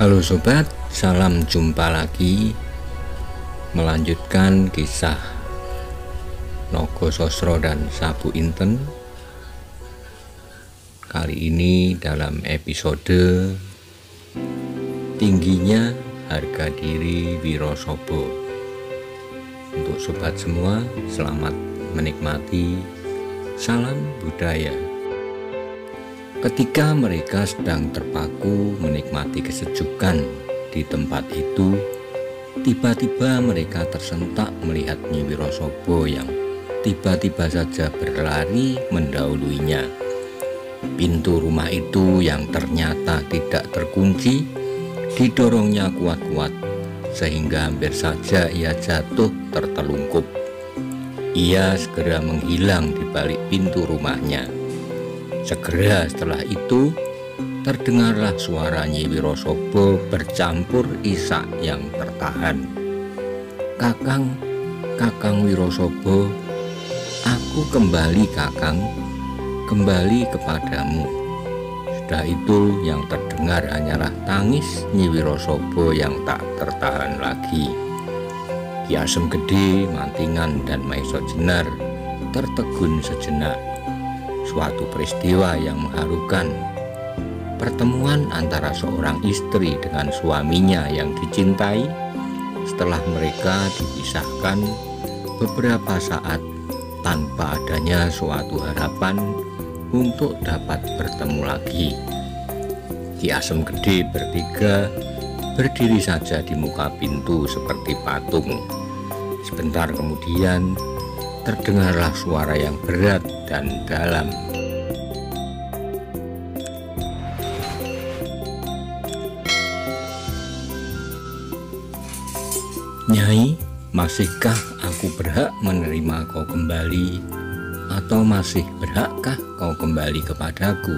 Halo sobat, salam jumpa lagi. Melanjutkan kisah Nogososro dan Sabu Inten. Kali ini dalam episode tingginya harga diri Wirosobo. Untuk sobat semua, selamat menikmati. Salam budaya. Ketika mereka sedang terpaku menikmati kesejukan di tempat itu, tiba-tiba mereka tersentak melihat Nyi Wirosobo yang tiba-tiba saja berlari mendahuluinya. Pintu rumah itu yang ternyata tidak terkunci didorongnya kuat-kuat sehingga hampir saja ia jatuh tertelungkup. Ia segera menghilang di balik pintu rumahnya. Segera setelah itu terdengarlah suara Nyi Wirosobo bercampur isak yang tertahan. Kakang Wirosobo, aku kembali kakang, kembali kepadamu. Sudah itu yang terdengar hanyalah tangis Nyi Wirosobo yang tak tertahan lagi. Ki Asem Gede, Mantingan, dan Maiso Jenar tertegun sejenak. Suatu peristiwa yang mengharukan, pertemuan antara seorang istri dengan suaminya yang dicintai setelah mereka dipisahkan beberapa saat tanpa adanya suatu harapan untuk dapat bertemu lagi. Ki Asem Gede bertiga berdiri saja di muka pintu seperti patung. Sebentar kemudian terdengarlah suara yang berat dan dalam. Nyai, masihkah aku berhak menerima kau kembali, atau masih berhakkah kau kembali kepadaku?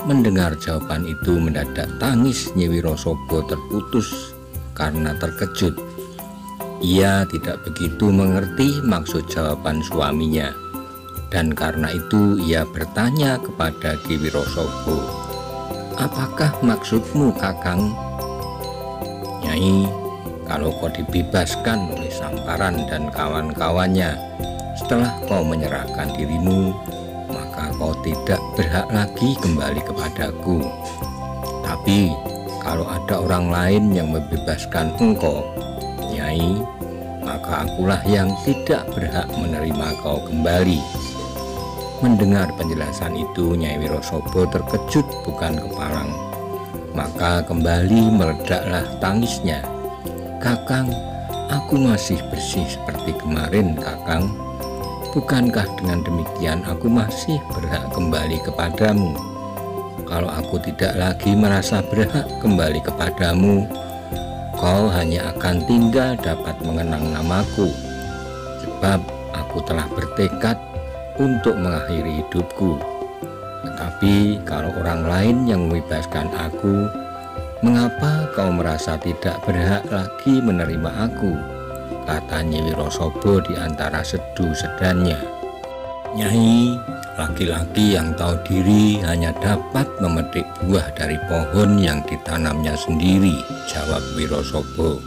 Mendengar jawaban itu, mendadak tangis Nyi Wirosobo terputus karena terkejut. Ia tidak begitu mengerti maksud jawaban suaminya, dan karena itu ia bertanya kepada Ki Wirosobo, "Apakah maksudmu, kakang?" "Nyai, kalau kau dibebaskan oleh Samparan dan kawan-kawannya setelah kau menyerahkan dirimu, maka kau tidak berhak lagi kembali kepadaku. Tapi kalau ada orang lain yang membebaskan engkau, Nyai, maka akulah yang tidak berhak menerima kau kembali." Mendengar penjelasan itu, Nyai Wirosobo terkejut bukan kepalang. Maka kembali meledaklah tangisnya. "Kakang, aku masih bersih seperti kemarin, kakang. Bukankah dengan demikian aku masih berhak kembali kepadamu? Kalau aku tidak lagi merasa berhak kembali kepadamu, kau hanya akan tinggal dapat mengenang namaku, sebab aku telah bertekad untuk mengakhiri hidupku. Tetapi kalau orang lain yang membebaskan aku, mengapa kau merasa tidak berhak lagi menerima aku?" kata Nyi Wirosobo di antara sedu-sedannya. "Nyai, laki-laki yang tahu diri hanya dapat memetik buah dari pohon yang ditanamnya sendiri," jawab Wirosobo.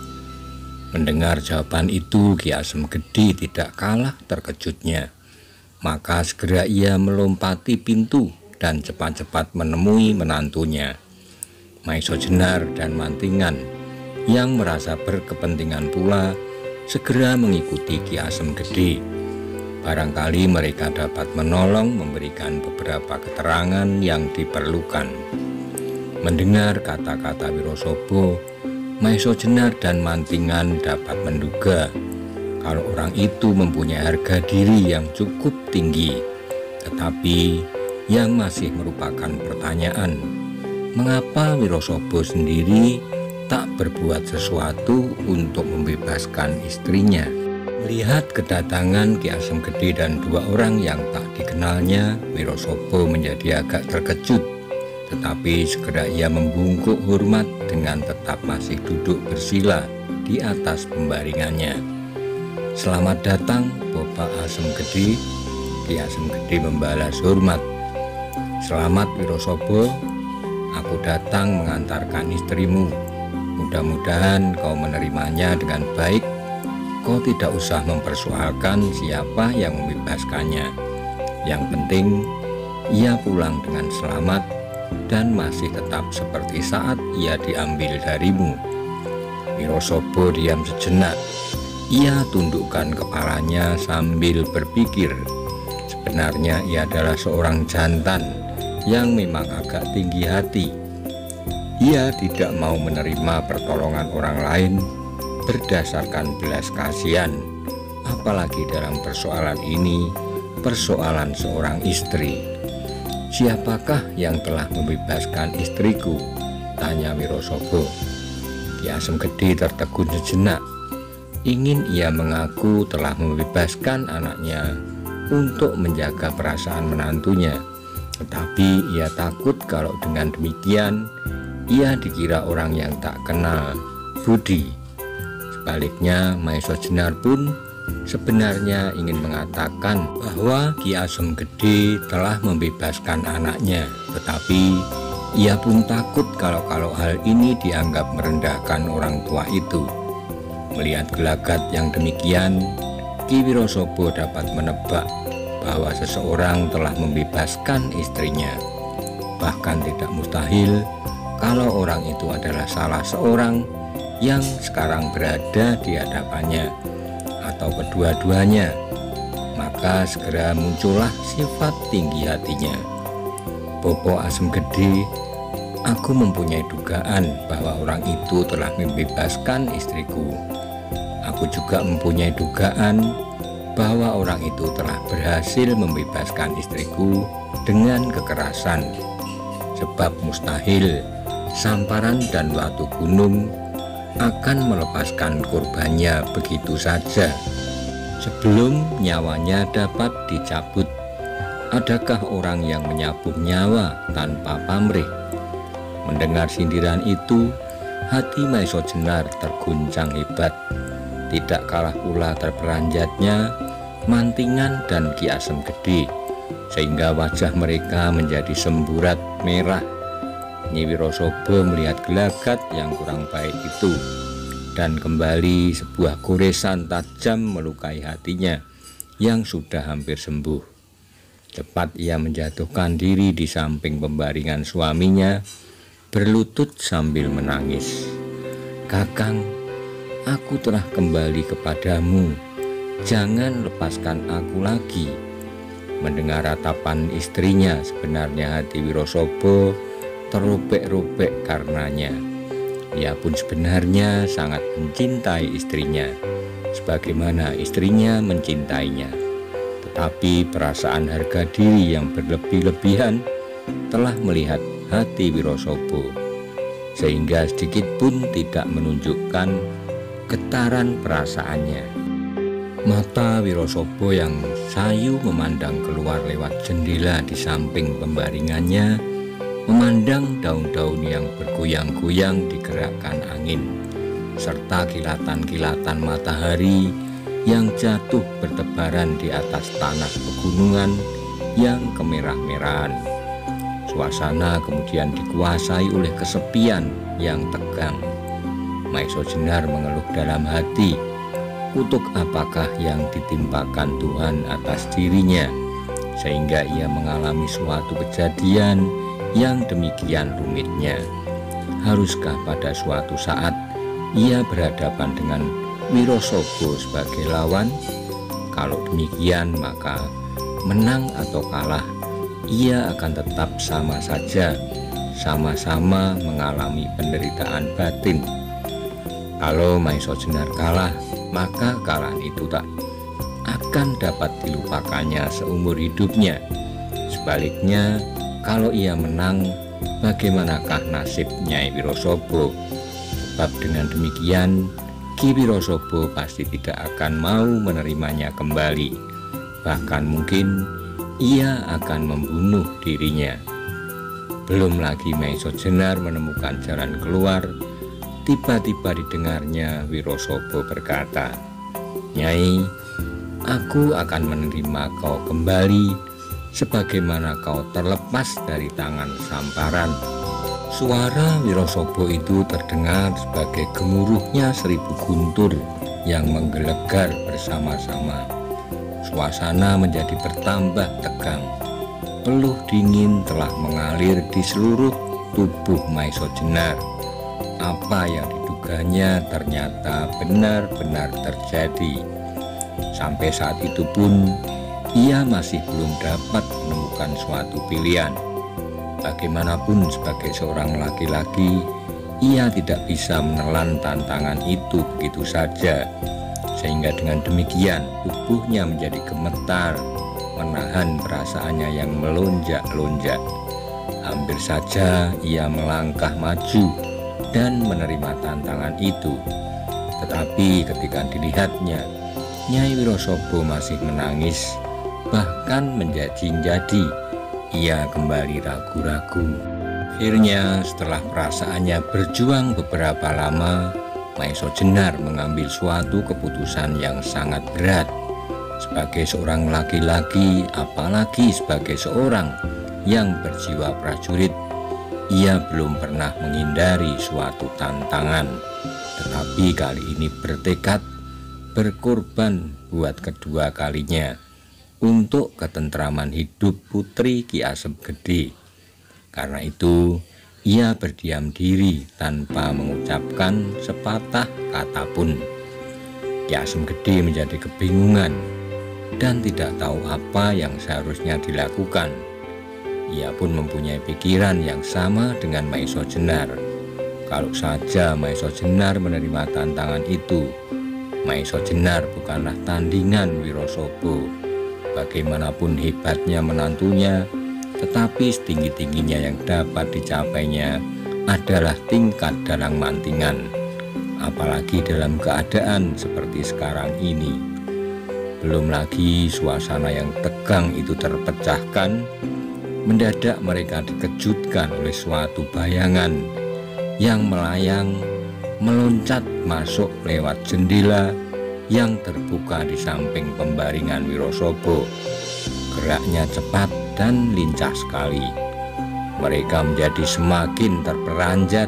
Mendengar jawaban itu, Ki Asem Gede tidak kalah terkejutnya. Maka segera ia melompati pintu dan cepat-cepat menemui menantunya, Maiso Jenar dan Mantingan, yang merasa berkepentingan pula segera mengikuti Ki Asem Gede. Barangkali mereka dapat menolong memberikan beberapa keterangan yang diperlukan. Mendengar kata-kata Wirosobo, Maiso Jenar dan Mantingan dapat menduga kalau orang itu mempunyai harga diri yang cukup tinggi. Tetapi yang masih merupakan pertanyaan, mengapa Wirosobo sendiri tak berbuat sesuatu untuk membebaskan istrinya? Melihat kedatangan Ki Asem Gede dan dua orang yang tak dikenalnya, Wirosobo menjadi agak terkejut. Tetapi segera ia membungkuk hormat dengan tetap masih duduk bersila di atas pembaringannya. "Selamat datang, Bapak Asem Gede." Ki Asem Gede membalas hormat. "Selamat Wirosobo, aku datang mengantarkan istrimu. Mudah-mudahan kau menerimanya dengan baik. Kau tidak usah mempersoalkan siapa yang membebaskannya. Yang penting ia pulang dengan selamat dan masih tetap seperti saat ia diambil darimu." Wirosobo diam sejenak. Ia tundukkan kepalanya sambil berpikir. Sebenarnya ia adalah seorang jantan yang memang agak tinggi hati. Ia tidak mau menerima pertolongan orang lain berdasarkan belas kasihan, apalagi dalam persoalan ini, persoalan seorang istri. "Siapakah yang telah membebaskan istriku?" tanya Wirosobo. Ki Asem Gede tertegun sejenak. Ingin ia mengaku telah membebaskan anaknya untuk menjaga perasaan menantunya, tetapi ia takut kalau dengan demikian ia dikira orang yang tak kenal budi. Sebaliknya, Maiso Jenar pun sebenarnya ingin mengatakan bahwa Ki Asem Gede telah membebaskan anaknya, tetapi ia pun takut kalau hal ini dianggap merendahkan orang tua itu. Melihat gelagat yang demikian, Ki Wirosobo dapat menebak bahwa seseorang telah membebaskan istrinya. Bahkan tidak mustahil kalau orang itu adalah salah seorang yang sekarang berada di hadapannya, atau kedua-duanya. Maka segera muncullah sifat tinggi hatinya. "Bopo Asem Gede, aku mempunyai dugaan bahwa orang itu telah membebaskan istriku. Aku juga mempunyai dugaan bahwa orang itu telah berhasil membebaskan istriku dengan kekerasan. Sebab mustahil Samparan dan Watu Gunung akan melepaskan korbannya begitu saja sebelum nyawanya dapat dicabut. Adakah orang yang menyabut nyawa tanpa pamrih?" Mendengar sindiran itu, hati Maiso Jenar terguncang hebat. Tidak kalah pula terperanjatnya Mantingan dan Ki Asem Gede, sehingga wajah mereka menjadi semburat merah. Nyi Wirosobo melihat gelagat yang kurang baik itu, dan kembali sebuah goresan tajam melukai hatinya yang sudah hampir sembuh. Cepat ia menjatuhkan diri di samping pembaringan suaminya, berlutut sambil menangis. "Kakang, aku telah kembali kepadamu. Jangan lepaskan aku lagi." Mendengar ratapan istrinya, sebenarnya hati Wirosobo terobek-robek karenanya. Ia pun sebenarnya sangat mencintai istrinya, sebagaimana istrinya mencintainya. Tetapi perasaan harga diri yang berlebih-lebihan telah melihat hati Wirosobo, sehingga sedikit pun tidak menunjukkan getaran perasaannya. Mata Wirosobo yang sayu memandang keluar lewat jendela di samping pembaringannya, memandang daun-daun yang bergoyang-goyang digerakkan angin, serta kilatan-kilatan matahari yang jatuh bertebaran di atas tanah pegunungan yang kemerah-merahan. Suasana kemudian dikuasai oleh kesepian yang tegang. Maiso Jenar mengeluh dalam hati, kutuk apakah yang ditimpakan Tuhan atas dirinya, sehingga ia mengalami suatu kejadian yang demikian rumitnya. Haruskah pada suatu saat ia berhadapan dengan Wirosobo sebagai lawan? Kalau demikian, maka menang atau kalah, ia akan tetap sama saja, sama-sama mengalami penderitaan batin. Kalau Maiso Jenar kalah, maka kekalahan itu tak akan dapat dilupakannya seumur hidupnya. Sebaliknya, kalau ia menang, bagaimanakah nasib Nyai Wirosobo? Sebab dengan demikian, Ki Wirosobo pasti tidak akan mau menerimanya kembali. Bahkan mungkin ia akan membunuh dirinya. Belum lagi Maiso Jenar menemukan jalan keluar, tiba-tiba didengarnya Wirosobo berkata, "Nyai, aku akan menerima kau kembali sebagaimana kau terlepas dari tangan Samparan. Suara Wirosobo itu terdengar sebagai gemuruhnya 1000 guntur yang menggelegar bersama-sama. Suasana menjadi bertambah tegang. Peluh dingin telah mengalir di seluruh tubuh Maiso Jenar. Apa yang diduganya ternyata benar-benar terjadi. Sampai saat itu pun ia masih belum dapat menemukan suatu pilihan. Bagaimanapun sebagai seorang laki-laki, ia tidak bisa menelan tantangan itu begitu saja. Sehingga dengan demikian tubuhnya menjadi gemetar, menahan perasaannya yang melonjak-lonjak. Hampir saja ia melangkah maju dan menerima tantangan itu. Tetapi ketika dilihatnya, Nyai Wirosobo masih menangis, bahkan menjadi-jadi. Ia kembali ragu-ragu. Akhirnya setelah perasaannya berjuang beberapa lama, Maiso Jenar mengambil suatu keputusan yang sangat berat. Sebagai seorang laki-laki, apalagi sebagai seorang yang berjiwa prajurit, ia belum pernah menghindari suatu tantangan. Tetapi kali ini bertekad berkorban buat kedua kalinya untuk ketentraman hidup putri Ki Asem Gede. Karena itu ia berdiam diri tanpa mengucapkan sepatah kata pun. Ki Asem Gede menjadi kebingungan dan tidak tahu apa yang seharusnya dilakukan. Ia pun mempunyai pikiran yang sama dengan Maiso Jenar. Kalau saja Maiso Jenar menerima tantangan itu, Maiso Jenar bukanlah tandingan Wirosobo. Bagaimanapun hebatnya menantunya, tetapi setinggi-tingginya yang dapat dicapainya adalah tingkat dalang mantingan. Apalagi dalam keadaan seperti sekarang ini. Belum lagi suasana yang tegang itu terpecahkan. Mendadak mereka dikejutkan oleh suatu bayangan yang melayang, meloncat masuk lewat jendela yang terbuka di samping pembaringan Wirosobo. Geraknya cepat dan lincah sekali. Mereka menjadi semakin terperanjat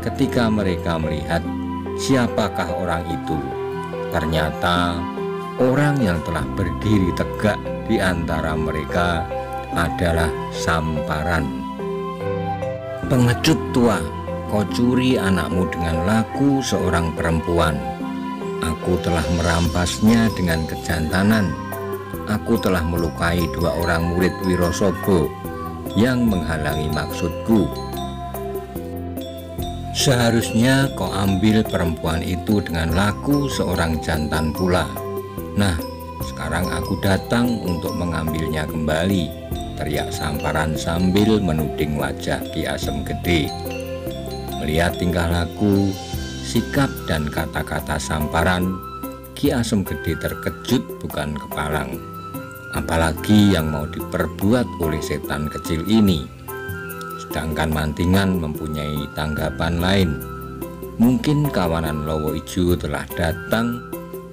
ketika mereka melihat siapakah orang itu. Ternyata orang yang telah berdiri tegak di antara mereka adalah Samparan. "Pengecut tua, kau curi anakmu dengan laku seorang perempuan. Aku telah merampasnya dengan kejantanan. Aku telah melukai 2 orang murid Wirosobo yang menghalangi maksudku. Seharusnya kau ambil perempuan itu dengan laku seorang jantan pula. Nah, sekarang aku datang untuk mengambilnya kembali," teriak Samparan sambil menuding wajah Ki Asem Gede. Melihat tingkah laku, sikap dan kata-kata Samparan, Ki Asem Gede terkejut bukan kepalang. Apalagi yang mau diperbuat oleh setan kecil ini. Sedangkan mantingan mempunyai tanggapan lain. Mungkin kawanan Lowo Ijo telah datang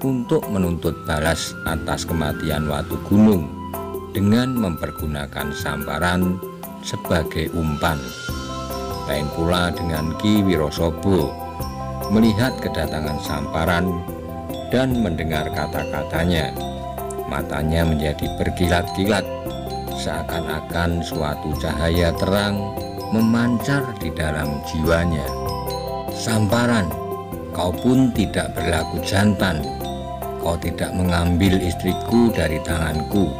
untuk menuntut balas atas kematian Watu Gunung dengan mempergunakan Samparan sebagai umpan. Lain pula dengan Ki Wirosobo. Melihat kedatangan Samparan dan mendengar kata-katanya, matanya menjadi berkilat-kilat, seakan-akan suatu cahaya terang memancar di dalam jiwanya. "Samparan, kau pun tidak berlaku jantan. Kau tidak mengambil istriku dari tanganku.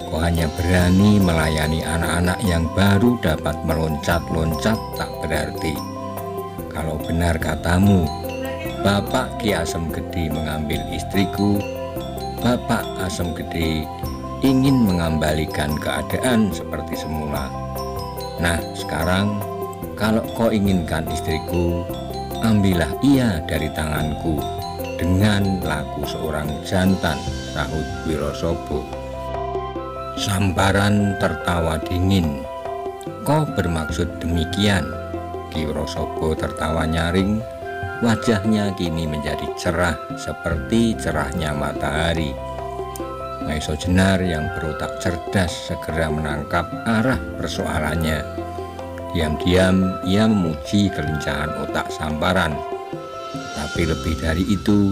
Kau hanya berani melayani anak-anak yang baru dapat meloncat-loncat tak berarti. Kalau benar katamu, Bapak Ki Asem Gede mengambil istriku, Bapak Asem Gede ingin mengembalikan keadaan seperti semula. Nah, sekarang kalau kau inginkan istriku, ambillah ia dari tanganku dengan laku seorang jantan," sahut Wirosobo. Samparan tertawa dingin. "Kau bermaksud demikian?" Ki Wirosobo tertawa nyaring. Wajahnya kini menjadi cerah seperti cerahnya matahari. Maiso Jenar yang berotak cerdas segera menangkap arah persoalannya. Diam-diam ia memuji kelincahan otak Samparan. Tapi lebih dari itu,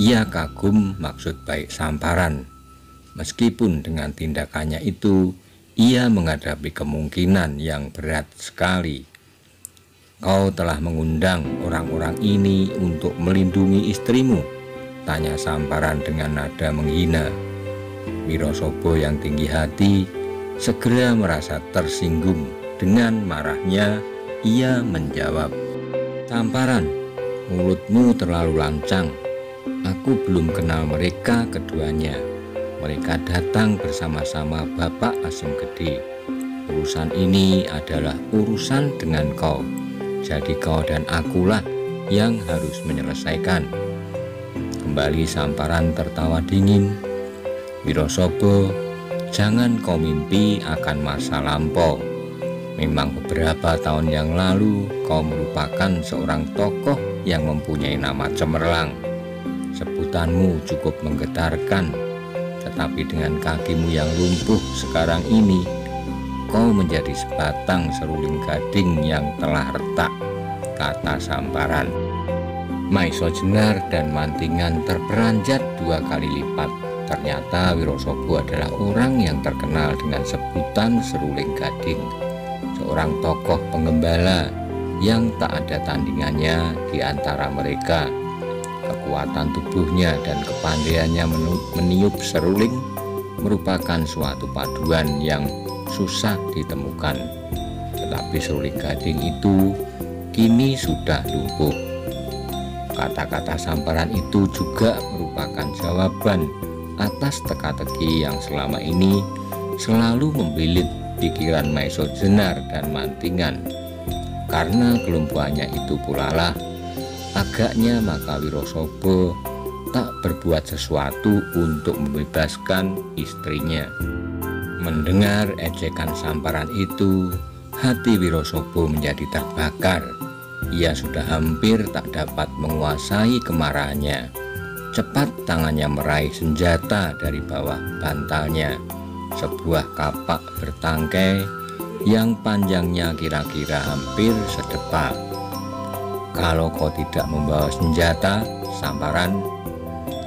ia kagum maksud baik Samparan. Meskipun dengan tindakannya itu, ia menghadapi kemungkinan yang berat sekali. "Kau telah mengundang orang-orang ini untuk melindungi istrimu?" tanya Samparan dengan nada menghina. Wirosobo yang tinggi hati segera merasa tersinggung. Dengan marahnya ia menjawab, "Samparan, mulutmu terlalu lancang. Aku belum kenal mereka keduanya. Mereka datang bersama-sama Bapak Asem Gede. Urusan ini adalah urusan dengan kau. Jadi kau dan akulah yang harus menyelesaikan." Kembali Samparan tertawa dingin. "Wirosobo, jangan kau mimpi akan masa lampau. Memang beberapa tahun yang lalu kau merupakan seorang tokoh yang mempunyai nama cemerlang. Sebutanmu cukup menggetarkan. Tetapi dengan kakimu yang lumpuh sekarang ini, kau menjadi sebatang seruling gading yang telah retak," kata Samparan. Maiso Jenar dan Mantingan terperanjat 2 kali lipat. Ternyata Wirosobo adalah orang yang terkenal dengan sebutan seruling gading. Seorang tokoh penggembala yang tak ada tandingannya di antara mereka. Kekuatan tubuhnya dan kepandaiannya meniup seruling merupakan suatu paduan yang susah ditemukan. Tetapi seruling gading itu kini sudah lumpuh. Kata-kata Samparan itu juga merupakan jawaban atas teka-teki yang selama ini selalu membelit pikiran Maiso Jenar dan Mantingan. Karena kelumpuhannya itu pula lah, agaknya maka Wirosobo tak berbuat sesuatu untuk membebaskan istrinya. Mendengar ejekan Samparan itu, hati Wirosobo menjadi terbakar. Ia sudah hampir tak dapat menguasai kemarahannya. Cepat tangannya meraih senjata dari bawah bantalnya. Sebuah kapak bertangkai yang panjangnya kira-kira hampir sedepa. "Kalau kau tidak membawa senjata, Samparan,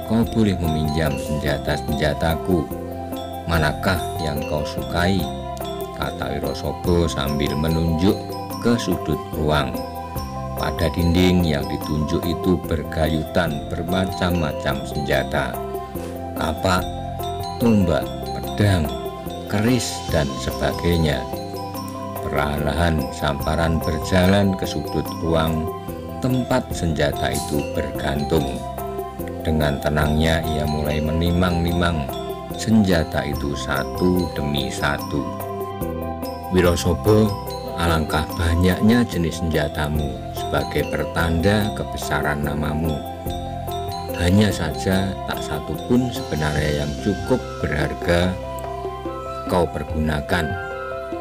kau boleh meminjam senjata-senjataku. Manakah yang kau sukai?" kata Wirosobo sambil menunjuk ke sudut ruang. Pada dinding yang ditunjuk itu bergayutan bermacam-macam senjata. Kapak, tombak, pedang, keris, dan sebagainya. Perlahan-lahan Samparan berjalan ke sudut ruang tempat senjata itu bergantung. Dengan tenangnya ia mulai menimang-nimang senjata itu satu demi satu. "Wirosobo, alangkah banyaknya jenis senjatamu sebagai pertanda kebesaran namamu. Hanya saja tak satu pun sebenarnya yang cukup berharga kau pergunakan.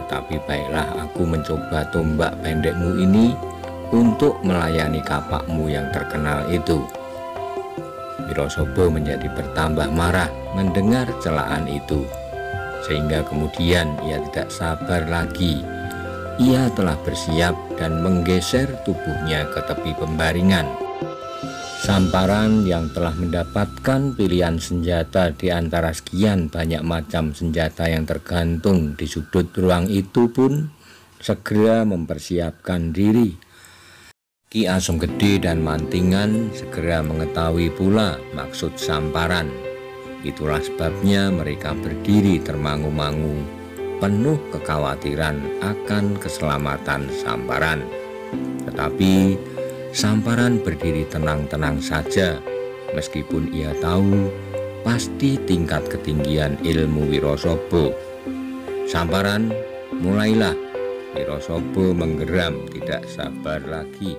Tetapi baiklah aku mencoba tombak pendekmu ini untuk melayani kapakmu yang terkenal itu." Wirosobo menjadi bertambah marah mendengar celaan itu, sehingga kemudian ia tidak sabar lagi. Ia telah bersiap dan menggeser tubuhnya ke tepi pembaringan. Samparan yang telah mendapatkan pilihan senjata di antara sekian banyak macam senjata yang tergantung di sudut ruang itu pun segera mempersiapkan diri. Ki Asem Gede dan Mantingan segera mengetahui pula maksud Samparan. Itulah sebabnya mereka berdiri termangu-mangu, penuh kekhawatiran akan keselamatan Samparan. Tetapi Samparan berdiri tenang-tenang saja, meskipun ia tahu pasti tingkat ketinggian ilmu Wirosobo. "Samparan, mulailah!" Wirosobo menggeram tidak sabar lagi.